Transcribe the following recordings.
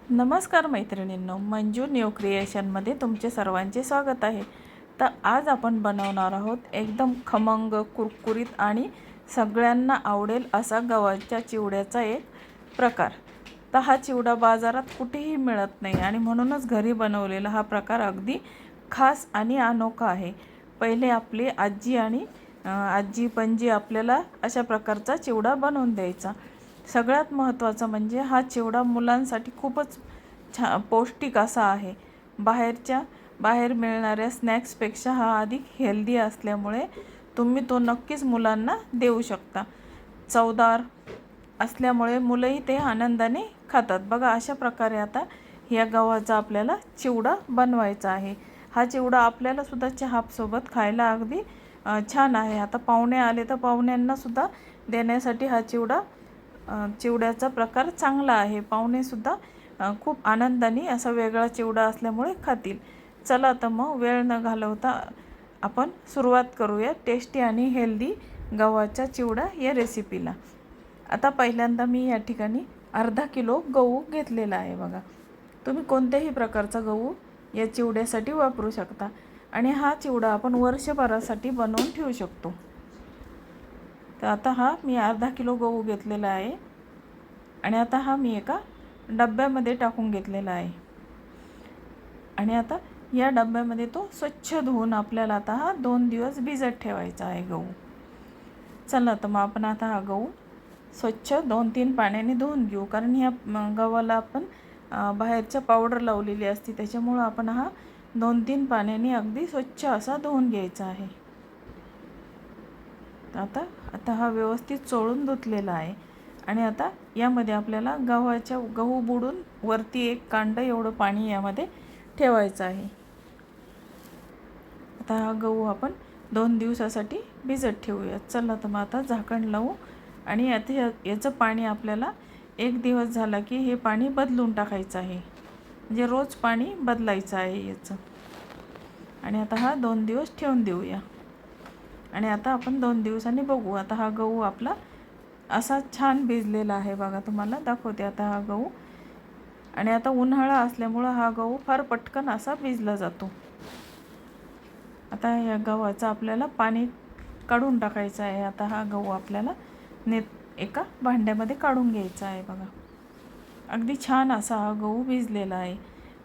नमस्कार मैत्रिणींनो, मंजू न्यू क्रिएशनमध्ये तुमचे सर्वांचे स्वागत आहे। तर आज आपण बनवणार आहोत एकदम खमंग, कुरकुरीत आणि सगळ्यांना आवडेल असा गव्हाच्या चिवड्याचा एक प्रकार। तर हा चिवडा बाजारात कुठेही मिळत नाही आणि म्हणूनच घरी बनवलेला हा प्रकार अगदी खास आणि अनोखा आहे। पहिले आपली आजी आणि आजी पणजी आपल्याला अशा प्रकारचा चिवडा बनवून द्यायचा। सगळ्यात महत्त्वाचं म्हणजे हा चिवडा मुलांसाठी खूपच पौष्टिक असा आहे। बाहेर मिळणाऱ्या स्नॅक्सपेक्षा हा अधिक हेल्दी असल्यामुळे तुम्ही तो नक्कीच मुलांना देऊ शकता। चवदार असल्यामुळे मुलंही ते आनंदाने खातात। बघा, अशा प्रकारे आता या गव्हाचा आपल्याला चिवडा बनवायचा आहे। हा चिवडा आपल्याला सुद्धा चहासोबत खायला अगदी छान आहे। आता पाहुणे आले तर पाहुण्यांना सुद्धा देण्यासाठी हा चिवड्याचा प्रकार चांगला आहे। पाहुणेसुद्धा खूप आनंदाने असा वेगळा चिवडा असल्यामुळे खातील। चला तर मग वेळ न घालवता आपण सुरुवात करूया टेस्टी आणि हेल्दी गव्हाच्या चिवडा या रेसिपीला। आता पहिल्यांदा मी या ठिकाणी अर्धा किलो गहू घेतलेला आहे। बघा, तुम्ही कोणत्याही प्रकारचा गहू या चिवड्यासाठी वापरू शकता आणि हा चिवडा आपण वर्षभरासाठी बनवून ठेवू शकतो। तर आता हा मी अर्धा किलो गहू घेतलेला आहे आणि आता हा मी एका डब्यामध्ये टाकून घेतलेला आहे आणि आता या डब्यामध्ये तो स्वच्छ धुवून आपल्याला आता हा 2 दिवस भिजत ठेवायचा आहे गहू। चला तर मग आपण आता हा गहू स्वच्छ 2-3 पाण्याने धुवून घेऊ, कारण ह्या गव्हाला आपण बाहेरच्या पावडर लावलेली असते, त्याच्यामुळं आपण हा 2-3 पाण्याने अगदी स्वच्छ असा धुवून घ्यायचा आहे। आता हा व्यवस्थित चोळून धुतलेला आहे आणि आता यामध्ये आपल्याला गहू बुडून वरती एक कांड एवढं पाणी यामध्ये ठेवायचं आहे। आता हा गहू आपण 2 दिवसासाठी भिजत ठेवूया। चला तर मग आता झाकण लावू आणि आता याचं पाणी आपल्याला 1 दिवस झाला की हे पाणी बदलून टाकायचं आहे, म्हणजे रोज पाणी बदलायचं आहे याचं। आणि आता हा 2 दिवस ठेवून देऊया आणि आता आपण 2 दिवसांनी बघू। आता हा गहू आपला असा छान भिजलेला आहे। बघा, तुम्हाला दाखवते आता हा गहू। आणि आता उन्हाळा असल्यामुळं हा गहू फार पटकन असा भिजला जातो। आता या गव्हाचं आपल्याला पाणी काढून टाकायचं आहे। आता हा गहू आपल्याला एका भांड्यामध्ये काढून घ्यायचा आहे। बघा, अगदी छान असा हा गहू भिजलेला आहे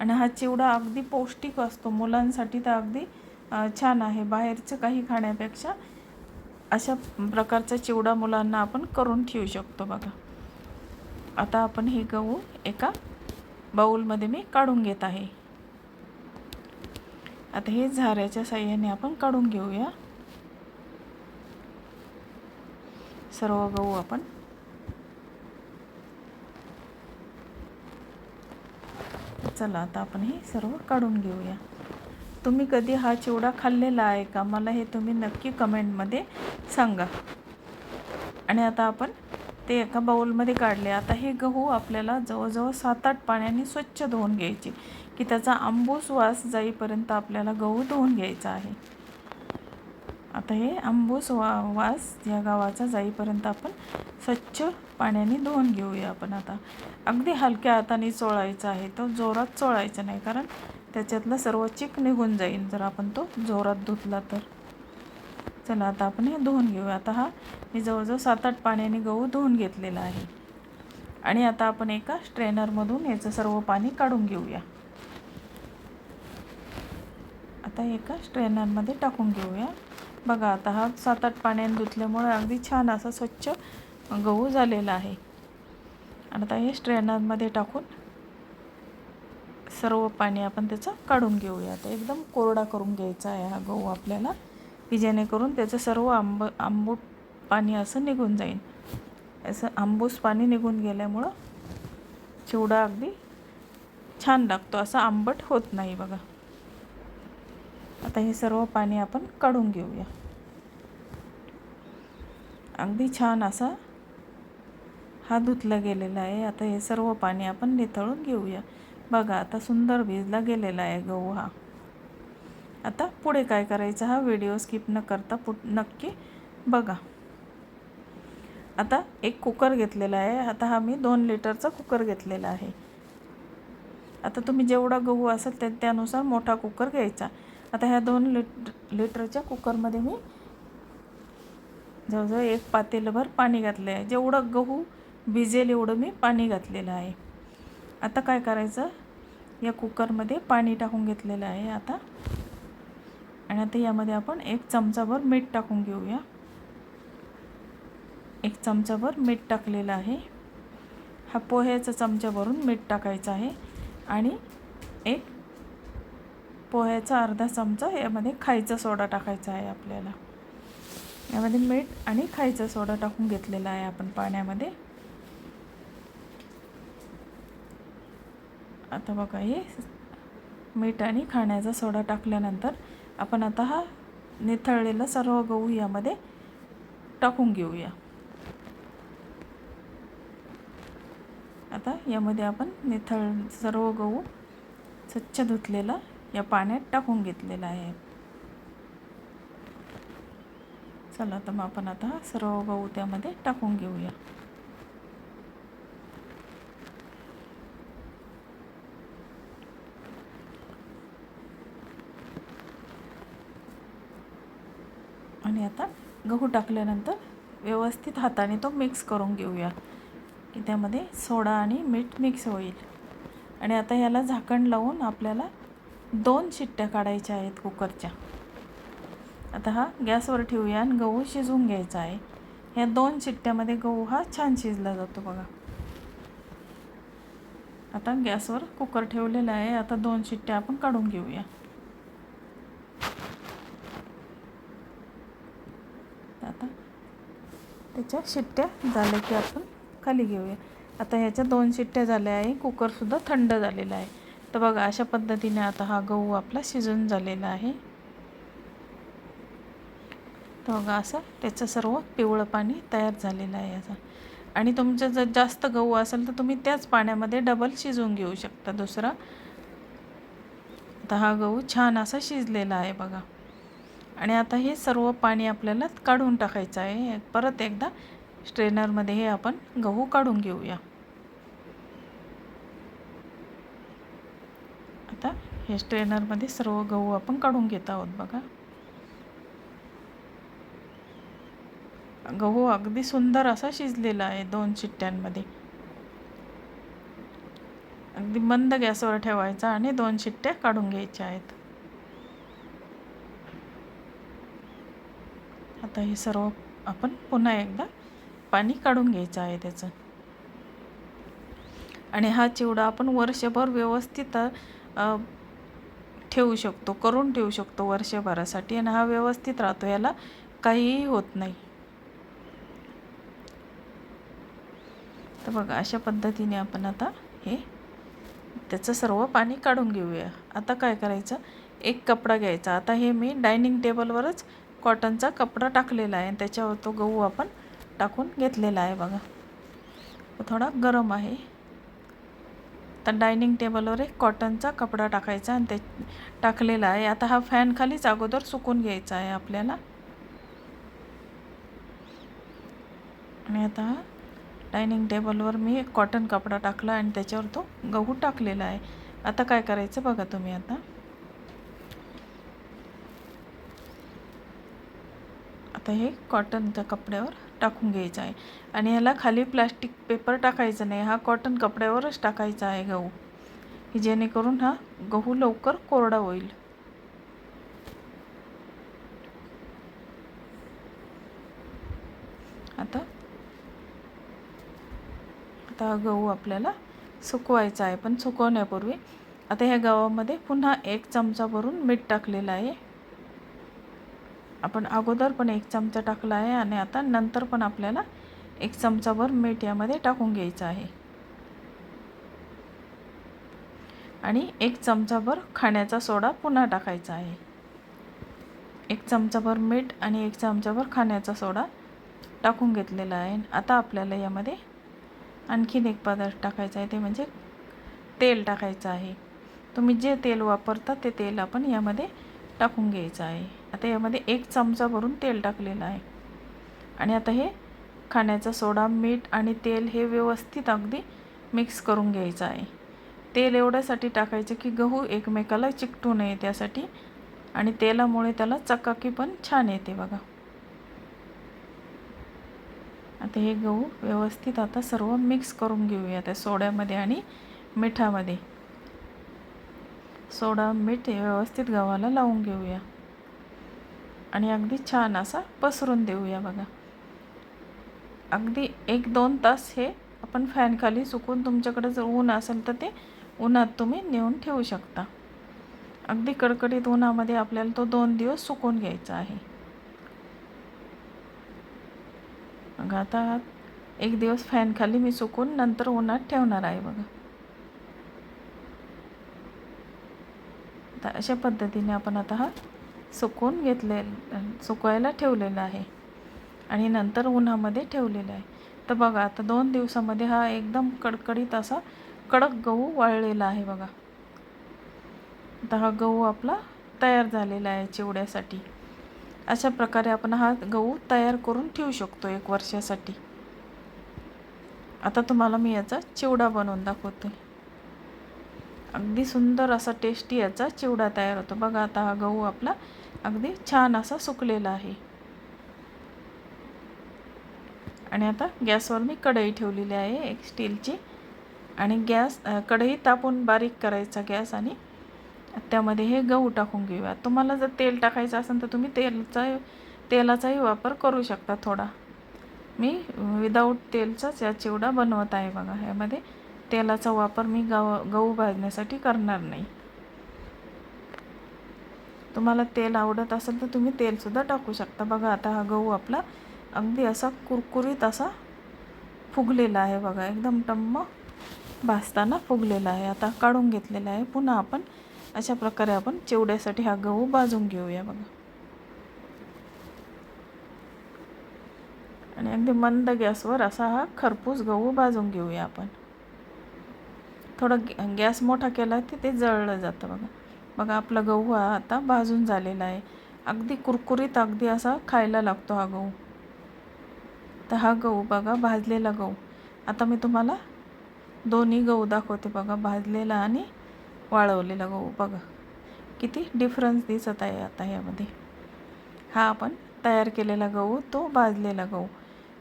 आणि हा चिवडा अगदी पौष्टिक असतो मुलांसाठी, तर अगदी छान आहे। बाहेरचं काही खाण्यापेक्षा अशा प्रकारचा चिवडा मुलांना आपण करून ठेवू शकतो। बघा, आता आपण हे गहू एका बाउलमध्ये मी काढून घेत आहे। आता हे झाऱ्याच्या साहाय्याने आपण काढून घेऊया सर्व गहू आपण। चला आता आपण हे सर्व काढून घेऊया। तुम्ही कधी हा चिवडा खाल्लेला आहे का? मला हे तुम्ही नक्की कमेंटमध्ये सांगा। आणि आता आपण ते एका बाउलमध्ये काढले। आता हे गहू आपल्याला जवळजवळ 7-8 पाण्याने स्वच्छ धुवून घ्यायचे, की त्याचा आंबूस वास जाईपर्यंत आपल्याला गहू धुवून घ्यायचा आहे। आता हे आंबूस वास या गव्हाचा जाईपर्यंत आपण स्वच्छ पाण्याने धुवून घेऊया आपण। आता अगदी हलक्या हाताने चोळायचा आहे, तो जोरात चोळायचा नाही, कारण त्याच्यातलं सर्व चिक निघून जाईल जर आपण तो जोरात धुतला तर। चला आता आपण हे धुवून घेऊया। आता हा मी जवळजवळ 7-8 पाण्याने गहू धुवून घेतलेला आहे आणि आता आपण एका स्ट्रेनरमधून याचं सर्व पाणी काढून घेऊया। आता एका स्ट्रेनरमध्ये टाकून घेऊया। बघा, आता हा 7-8 पाण्याने धुतल्यामुळे अगदी छान असा स्वच्छ गहू झालेला आहे। आता हे स्ट्रेनरमध्ये टाकून सर्व पाणी आपण त्याचं काढून घेऊया। आता एकदम कोरडा करून घ्यायचा आहे हा गहू आपल्याला, की जेणेकरून त्याचं सर्व आंबूट पाणी असं निघून जाईल। असं आंबूस पाणी निघून गेल्यामुळं चिवडा अगदी छान लागतो, असा आंबट होत नाही। बघा, आता हे सर्व पाणी आपण काढून घेऊया। अगदी छान असा हा धुतला गेलेला आहे। आता हे सर्व पाणी आपण निथळून घेऊया। बघा, आता सुंदर भिजला गेलेला आहे गहू हा। आता पुढे काय करायचं हा व्हिडिओ स्किप न करता नक्की बघा। आता एक कुकर घेतलेला आहे। आता हा मी 2 लिटरचा कुकर घेतलेला आहे। आता तुम्ही जेवढा गहू असेल त्यानुसार मोठा कुकर घ्यायचा. आता ह्या 2 लिटरच्या कुकरमध्ये मी जवळजवळ 1 पातेलभर पाणी घातलं आहे. जेवढं गहू भिजेल एवढं मी पाणी घातलेलं आहे. आता काय करायचं, या कुकरमध्ये पाणी टाकून घेतलेलं आहे आता. आणि आता यामध्ये आपण 1 चमचाभर मीठ टाकून घेऊया. 1 चमचाभर मीठ टाकलेलं आहे. हा पोह्याचा चमचा भरून मीठ टाकायचं आहे. आणि एक पोह्याचा अर्धा चमचा यामध्ये खायचा सोडा टाकायचा आहे आपल्याला. यामध्ये मीठ आणि खायचा सोडा टाकून घेतलेला आहे आपण पाण्यामध्ये. आता बघा, हे मीठ आणि खाण्याचा सोडा टाकल्यानंतर आपण आता हा निथळलेला सर्व गहू यामध्ये टाकून घेऊया. आता यामध्ये आपण सर्व गहू स्वच्छ धुतलेला या पाण्यात टाकून घेतलेला आहे. चला, तर मग आपण आता सर्व गहू त्यामध्ये टाकून घेऊया. आणि आता गहू टाकल्यानंतर व्यवस्थित हाताने तो मिक्स करून घेऊया की त्यामध्ये सोडा आणि मीठ मिक्स होईल. आणि आता ह्याला झाकण लावून आपल्याला 2 शिट्ट्या काढायच्या आहेत कुकरच्या. आता हा गॅसवर ठेवूया आणि गहू शिजवून घ्यायचा आहे. ह्या 2 शिट्ट्यामध्ये गहू हा छान शिजला जातो बघा. आता गॅसवर कुकर ठेवलेला आहे. आता 2 शिट्ट्या आपण काढून घेऊया. आता त्याच्या शिट्ट्या झाल्या की आपण खाली घेऊया. आता ह्याच्या 2 शिट्ट्या झाल्या आहे. कुकरसुद्धा थंड झालेला आहे. तर बघा, अशा पद्धतीने आता हा गहू आपला शिजून झालेला आहे. तर बघा, असं त्याचं सर्व पिवळं पाणी तयार झालेलं आहे असं. आणि तुमचं जर जास्त गहू असेल तर तुम्ही त्याच पाण्यामध्ये डबल शिजवून घेऊ शकता दुसरा. आता हा गहू छान असा शिजलेला आहे बघा. आणि आता हे सर्व पाणी आपल्याला काढून टाकायचं आहे. परत एकदा स्ट्रेनरमध्ये हे आपण गहू काढून घेऊया. आता हे स्ट्रेनरमध्ये सर्व गहू आपण काढून घेत आहोत बघा. गहू अगदी सुंदर असा शिजलेला आहे 2 शिट्ट्यांमध्ये. अगदी मंद गॅसवर ठेवायचा आणि 2 शिट्ट्या काढून घ्यायच्या आहेत. आता हे सर्व आपण पुन्हा एकदा पाणी काढून घ्यायचं आहे त्याचं. आणि हा चिवडा आपण वर्षभर व्यवस्थित ठेवू शकतो, करून ठेवू शकतो वर्षभरासाठी. आणि हा व्यवस्थित राहतो, याला काहीही होत नाही. तर बघा, अशा पद्धतीने आपण आता हे त्याचं सर्व पाणी काढून घेऊया. आता काय करायचं, 1 कपडा घ्यायचा. आता हे मी डायनिंग टेबलवरच कॉटनचा कपडा टाकलेला आहे आणि त्याच्यावर तो गहू आपण टाकून घेतलेला आहे बघा. तो थोडा गरम आहे. तर डायनिंग टेबलवर एक कॉटनचा कपडा टाकायचा आणि ते टाकलेला आहे. आता हा फॅन खालीच अगोदर सुकून घ्यायचा आहे आपल्याला. आणि आता हा डायनिंग टेबलवर मी एक कॉटन कपडा टाकला आणि त्याच्यावर तो गहू टाकलेला आहे. आता काय करायचं बघा तुम्ही, आता हे कॉटनच्या कपड्यावर टाकून घ्यायचं आहे. आणि ह्याला खाली प्लास्टिक पेपर टाकायचं नाही, हा कॉटन कपड्यावरच टाकायचा आहे गहू, की जेणेकरून हा गहू लवकर कोरडा होईल. आता गहू आपल्याला सुकवायचा आहे. पण सुकवण्यापूर्वी आता ह्या गव्हामध्ये पुन्हा 1 चमचा भरून मीठ टाकलेलं आहे. आपण अगोदर पण 1 चमचा टाकला आहे आणि आता नंतर पण आपल्याला 1 चमचाभर मीठ यामध्ये टाकून घ्यायचं आहे. आणि 1 चमचाभर खाण्याचा सोडा पुन्हा टाकायचा आहे. 1 चमचाभर मीठ आणि 1 चमचाभर खाण्याचा सोडा टाकून घेतलेला आहे. आता आपल्याला यामध्ये आणखीन एक पदार्थ टाकायचा आहे, ते म्हणजे तेल टाकायचं आहे. तुम्ही जे तेल वापरता ते तेल आपण यामध्ये टाकून घ्यायचं आहे. आता यामध्ये 1 चमचा भरून तेल टाकलेलं आहे. आणि आता हे खाण्याचा सोडा, मीठ आणि तेल हे व्यवस्थित अगदी मिक्स करून घ्यायचं आहे. तेल एवढ्यासाठी टाकायचं की गहू एकमेकाला चिकटू नये त्यासाठी, आणि तेलामुळे त्याला चकाकी पण छान येते बघा. आता हे गहू व्यवस्थित आता सर्व मिक्स करून घेऊया त्या सोड्यामध्ये आणि मिठामध्ये. सोडा मीठ व्यवस्थित गव्हाला लावून घेऊया आणि अगदी छान असा पसरून देऊया बघा. अगदी 1-2 तास हे आपण फॅनखाली सुकून, तुमच्याकडे जर ऊन असेल तर ते उन्हात तुम्ही नेऊन ठेवू शकता. अगदी कडकडीत उन्हामध्ये आपल्याला तो 2 दिवस सुकून घ्यायचा आहे. मग आता 1 दिवस फॅनखाली मी सुकून नंतर उन्हात ठेवणार आहे बघा. तर अशा पद्धतीने आपण आता हा सुकवायला ठेवलेला आहे आणि नंतर उन्हामध्ये ठेवलेला आहे. तर बघा आता 2 दिवसामध्ये हा एकदम कडकडीत असा कडक गहू वाळलेला आहे बघा. आता हा गहू आपला तयार झालेला आहे चिवड्यासाठी. अशा प्रकारे आपण हा गहू तयार करून ठेवू शकतो 1 वर्षासाठी. आता तुम्हाला मी याचा चिवडा बनवून दाखवते. अगदी सुंदर असा टेस्टी याचा चिवडा तयार होतो बघा. आता हा गहू आपला अगदी छान असा सुकलेला आहे. आणि आता गॅसवर मी कढई ठेवलेली आहे एक स्टीलची, आणि कढई तापून बारीक करायचा गॅस, आणि त्यामध्ये हे गहू टाकून घेऊया. तुम्हाला जर तेल टाकायचं असेल तर तुम्ही तेलाचाही वापर करू शकता थोडा. मी विदाऊट तेलचाच या चिवडा बनवत आहे बघा. ह्यामध्ये तेलाचा वापर मी गहू भाजण्यासाठी करणार नाही. तुम्हाला तेल आवडत असेल तर तुम्ही तेलसुद्धा टाकू शकता. बघा आता हा गहू आपला अगदी असा कुरकुरीत असा फुगलेला आहे बघा. एकदम टम्म भाजताना फुगलेला आहे. आता काढून घेतलेला आहे. पुन्हा आपण अशा प्रकारे आपण चिवड्यासाठी हा गहू भाजून घेऊया बघा. आणि अगदी मंद गॅसवर असा हा खरपूस गहू भाजून घेऊया आपण. थोडं गॅस मोठा केला की ते जळलं जातं बघा. बघा आपला गहू हा आता भाजून झालेला आहे. अगदी कुरकुरीत, अगदी असा खायला लागतो हा गहू. तर हा गहू बघा, भाजलेला गहू. आता मी तुम्हाला दोन्ही गहू दाखवते बघा, भाजलेला आणि वाळवलेला गहू. बघा किती डिफरन्स दिसत आहे आता यामध्ये. हा आपण तयार केलेला गहू, तो भाजलेला गहू.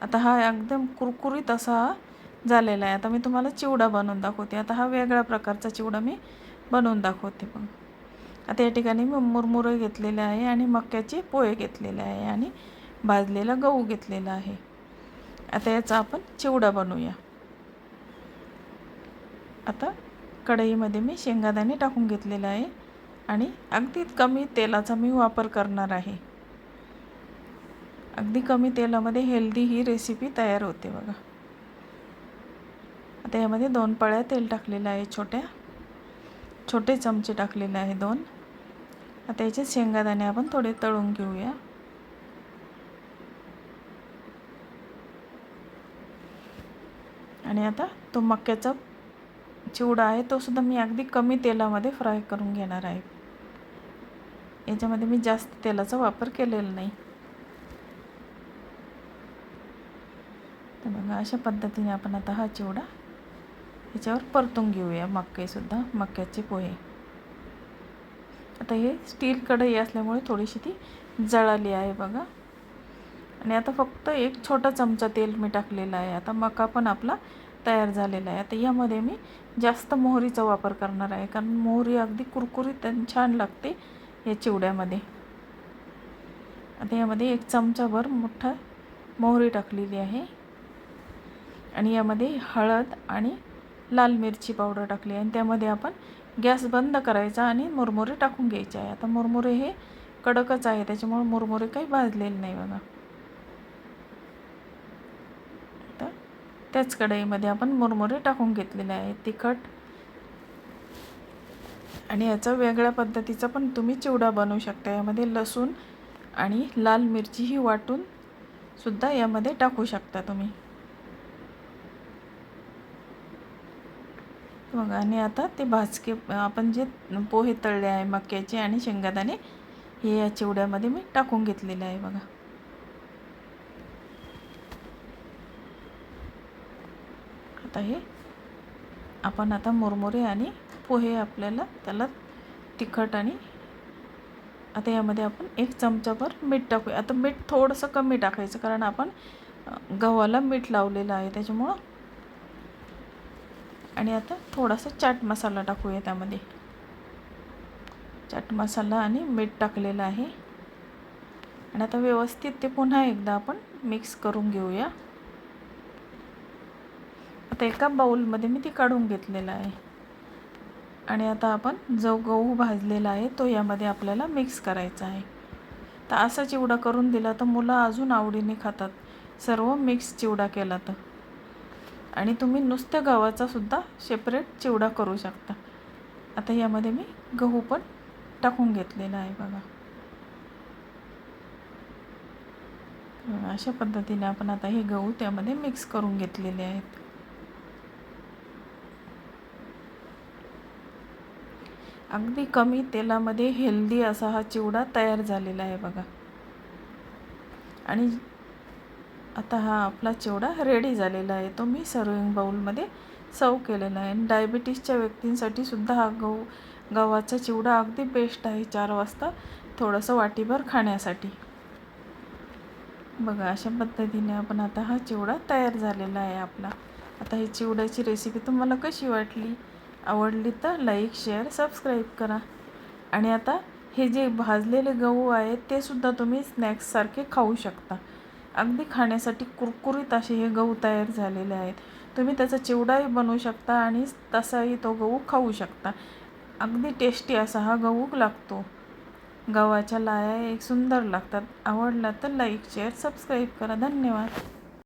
आता हा एकदम कुरकुरीत असा झालेला आहे. आता मी तुम्हाला चिवडा बनवून दाखवते. आता हा वेगळ्या प्रकारचा चिवडा मी बनवून दाखवते बघा. आता या ठिकाणी मी मुरमुरे घेतलेले आहे आणि मक्याचे पोहे घेतलेले आहे आणि भाजलेला गहू घेतलेला आहे. आता याचा आपण चिवडा बनवूया. आता कढईमध्ये मी शेंगादाणे टाकून घेतलेला आहे आणि अगदी कमी तेलाचा मी वापर करणार आहे. अगदी कमी तेलामध्ये हेल्दी ही रेसिपी तयार होते बघा. आता यामध्ये 2 पळ्या तेल टाकलेलं आहे, छोटे चमचे टाकलेले आहे 2. आता याचे शेंगादाणे आपण थोडे तळून घेऊया. आणि आता तो मक्याचा चिवडा आहे तो सुद्धा मी अगदी कमी तेलामध्ये फ्राय करून घेणार आहे. याच्यामध्ये मी जास्त तेलाचा वापर केलेला नाही. तर बघा अशा पद्धतीने आपण आता हा चिवडा याच्यावर परतून घेऊया. मक्याचे पोहे. आता हे स्टील कढई असल्यामुळे थोडीशी ती जळाली आहे बघा. आणि आता फक्त 1 छोटा चमचा तेल मी टाकलेला आहे. आता मका पण आपला तयार झालेला आहे. आता यामध्ये मी जास्त मोहरीचा वापर करणार आहे, कारण मोहरी अगदी कुरकुरीत आणि छान लागते या चिवड्यामध्ये. आता यामध्ये 1 चमचाभर मोठा मोहरी टाकलेली आहे आणि यामध्ये हळद आणि लाल मिरची पावडर टाकली आणि त्यामध्ये आपण गॅस बंद करायचा आणि मुरमुरे टाकून घ्यायचे आहे. आता मुरमुरे हे कडकच आहे, त्याच्यामुळे मुरमुरे काही भाजलेले नाही बघा. तर त्याच कढईमध्ये आपण मुरमुरे टाकून घेतलेले आहे. तिखट आणि याचा वेगळ्या पद्धतीचा पण तुम्ही चिवडा बनवू शकता. यामध्ये लसूण आणि लाल मिरची ही वाटून सुद्धा यामध्ये टाकू शकता तुम्ही बघा. आणि आता ते भाजके आपण जे पोहे तळले आहे मक्याचे आणि शेंगादाणे, हे या चिवड्यामध्ये मी टाकून घेतलेले आहे बघा. आता हे आपण आता मुरमुरे आणि पोहे आपल्याला त्याला तिखट आणि आता यामध्ये आपण 1 चमचाभर मीठ टाकूया. आता मीठ थोडंसं कमी टाकायचं कारण आपण गव्हाला मीठ लावलेलं आहे त्याच्यामुळं. आणि आता थोडासा चाट मसाला टाकूया त्यामध्ये. चाट मसाला आणि मीठ टाकलेलं आहे. आणि आता व्यवस्थित ते पुन्हा एकदा आपण मिक्स करून घेऊया. आता एका बाउलमध्ये मी ती काढून घेतलेलं आहे. आणि आता आपण जो गहू भाजलेला आहे तो यामध्ये आपल्याला मिक्स करायचा आहे. तर असा चिवडा करून दिला तर मुलं अजून आवडीने खातात, सर्व मिक्स चिवडा केला तर. आणि तुम्ही नुसत्या गव्हाचा सुद्धा सेपरेट चिवडा करू शकता. आता यामध्ये मी गहू पण टाकून घेतलेला आहे बघा. अशा पद्धतीने आपण आता हे गहू त्यामध्ये मिक्स करून घेतलेले आहेत. अगदी कमी तेलामध्ये हेल्दी असा हा चिवडा तयार झालेला आहे बघा. आणि आता हा आपला चिवडा रेडी झालेला आहे. तो मी सर्विंग बाउलमध्ये सर्व केलेला आहे. डायबिटीसच्या व्यक्तींसाठी सुद्धा हा गव्हाचा चिवडा अगदी बेस्ट आहे 4 वाजता थोडंसं वाटीभर खाण्यासाठी. बघा अशा पद्धतीने आपण आता हा चिवडा तयार झालेला आहे आपला. आता ही चिवड्याची रेसिपी तुम्हाला कशी वाटली? आवडली तर लाईक, शेअर, सबस्क्राईब करा. आणि आता हे जे भाजलेले गहू आहेत ते सुद्धा तुम्ही स्नॅक्ससारखे खाऊ शकता. अगदी खाण्यासाठी कुरकुरीत असे हे गहू तयार झालेले आहेत. तुम्ही त्याचा चिवडाही बनवू शकता आणि तसाही तो गहू खाऊ शकता. अगदी टेस्टी असा हा गहू लागतो. गव्हाच्या लाह्या एक सुंदर लागतात. आवडला तर लाईक, शेअर, सबस्क्राईब करा. धन्यवाद.